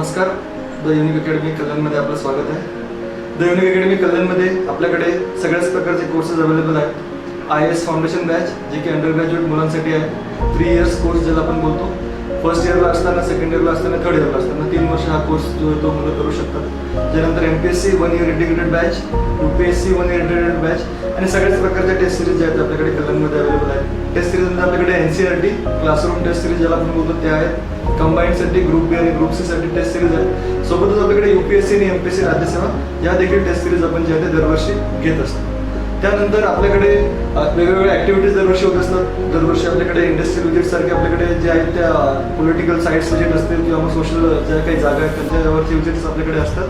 नमस्कार. The unique academy कल्याणमध्ये आपलं स्वागत आहे. द युनिक अकॅडमी कल्याणमध्ये आपल्याकडे सगळ्याच प्रकारचे कोर्सेस अवेलेबल आहेत. IAS फाउंडेशन बॅच जे की अंडर ग्रॅज्युएट मुलांसाठी आहे. 3 इयर्स कोर्स ज्याला आपण बोलतो. फर्स्ट इयरला असताना, सेकंड इयरला असताना, थर्ड इयरला असताना 3 वर्ष हा कोर्स जो तो मुलं करू शकतात. त्यानंतर MPSC 1 year integrated batch, UPSC 1 year integrated batch आणि सगळ्याच प्रकारच्या टेस्ट सिरीज ज्या आहेत आपल्याकडे कल्याणमध्ये अवेलेबल आहेत. टेस्ट सिरीजमध्ये आपल्याकडे NCERT क्लासरूम टेस्ट सिरीज ज्याला आपण बोलतो ते आहेत. कंबाईनसाठी ग्रुप बी आणि ग्रुप सी साठी टेस्ट सिरीज आहे. सोबतच आपल्याकडे UPSC आणि MPSC राज्यसेवा या देखील टेस्ट सिरीज आपण जे आहे ते दरवर्षी घेत असतो. त्यानंतर आपल्याकडे वेगवेगळ्या ॲक्टिव्हिटीज दरवर्षी होत असतात. दरवर्षी आपल्याकडे इंडस्ट्रियल व्हिजिट सारखे आपल्याकडे जे आहेत त्या पॉलिटिकल साईट्स व्हिजिट असतील किंवा मग सोशल ज्या काही जागा आहेत त्यांच्यावरती व्हिजिट्स आपल्याकडे असतात.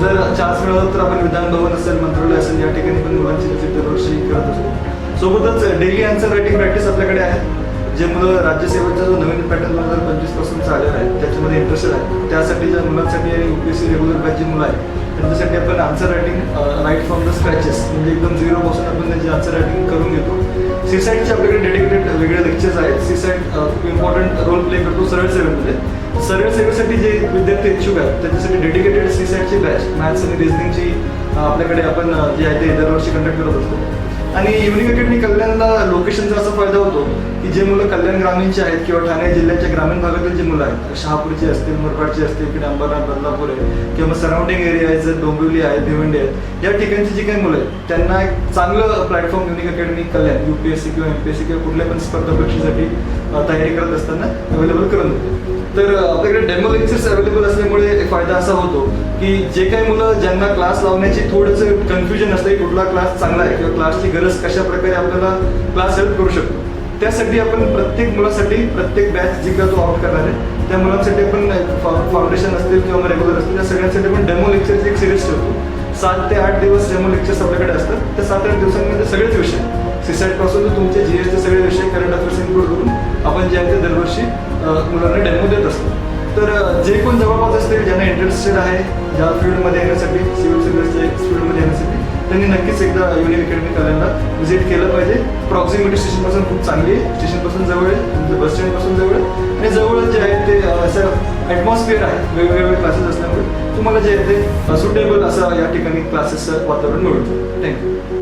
जर चान्स मिळाला तर आपण विधान भवन असेल, मंत्रालय असेल या ठिकाणी पण मुलांची व्हिजिट दरवर्षी करत असतो. सोबतच डेली आन्सर रायटिंग प्रॅक्टिस आपल्याकडे आहे. जे मुलं राज्यसेवेचा जो नवीन पॅटर्न 2025 पासून आलेला आहे त्याच्यामध्ये इंटरेस्टेड आहे त्यासाठी ज्या मुलांसाठी आणि UPSC रेग्युलर बॅच जी मुलं आहेत त्यांच्यासाठी आपण answer writing right from the scratches म्हणजे एकदम 0 पासून आपण त्यांची आन्सर रायटिंग करून घेतो. CSATचे आपल्याकडे डेडिकेटेड वेगळे लेक्चर्स आहेत. CSAT खूप इम्पॉर्टंट रोल प्ले करतो सरळ सेवेमध्ये. सरळ सेवेसाठी जे विद्यार्थी इच्छुक आहेत त्याच्यासाठी डेडिकेटेड CSATची बॅच मॅथ्स आणि रिझनिंगची आपल्याकडे आपण जे आहे ते दरवर्षी कंडक्ट करत असतो. आणि युनिक अकॅडमी कल्याणला लोकेशनचा असा फायदा होतो की जे मुलं कल्याण ग्रामीणचे आहेत किंवा ठाणे जिल्ह्याच्या ग्रामीण भागातील जी मुलं आहेत, शहापूरची असतील, मुरबाडची असतील, इकडे अंबरनाथ, बदलापूर आहे किंवा सराउंडिंग एरिया आहे, जर डोंबिवली आहे, भिवंडी आहेत, या ठिकाणची जी काही मुलं आहेत त्यांना एक चांगलं प्लॅटफॉर्म युनिक अकॅडमी कल्याण UPSC किंवा MPSC किंवा कुठल्या पण स्पर्धा परीक्षेसाठी तयारी करत असताना अवेलेबल करून देतो. तर आपल्याकडे डेमो लेक्चर्स अवेलेबल असल्यामुळे फायदा असा होतो की जे काही मुलं ज्यांना क्लास लावण्याची थोडंसं कन्फ्युजन असतं की कुठला क्लास चांगला आहे किंवा क्लासची गरज कशा प्रकारे आपल्याला क्लास हेल्प करू शकतो त्यासाठी आपण प्रत्येक मुलासाठी प्रत्येक बॅच जी काय तो आउट करणार आहे त्या मुलांसाठी आपण फाउंडेशन असतील किंवा रेग्युलर असतील त्या सगळ्यांसाठी आपण डेमो लेक्चरची एक सिरीज ठेवतो. 7 ते 8 दिवस डेमो लेक्चर्स आपल्याकडे असतात. त्या 7-8 दिवसांमध्ये सगळेच विषय CSAT पासून तर तुमचे GSचे सगळे विषय करंट अफेअर्स इन्क्लूड करून आपण जे आहे ते दरवर्षी मुलांना डेमो देत असतो. तर जे कोण जवळपास असतील ज्यांना इंटरेस्टेड आहे ज्या फील्डमध्ये येण्यासाठी सिव्हिल सर्व्हिसच्या फील्डमध्ये येण्यासाठी त्यांनी नक्कीच एकदा युनिक अकॅडमी कल्याणला व्हिजिट केलं पाहिजे. प्रॉक्सिमिटी स्टेशनपासून खूप चांगली आहे. स्टेशनपासून जवळ आहे, तुमच्या बस स्टँडपासून जवळ आहे आणि जवळ जे आहे ते असं ॲटमॉस्फिअर आहे. वेगवेगळे क्लासेस असल्यामुळे तुम्हाला जे आहे ते सुटेबल असं या ठिकाणी क्लासेसचं वातावरण मिळतं. थँक्यू.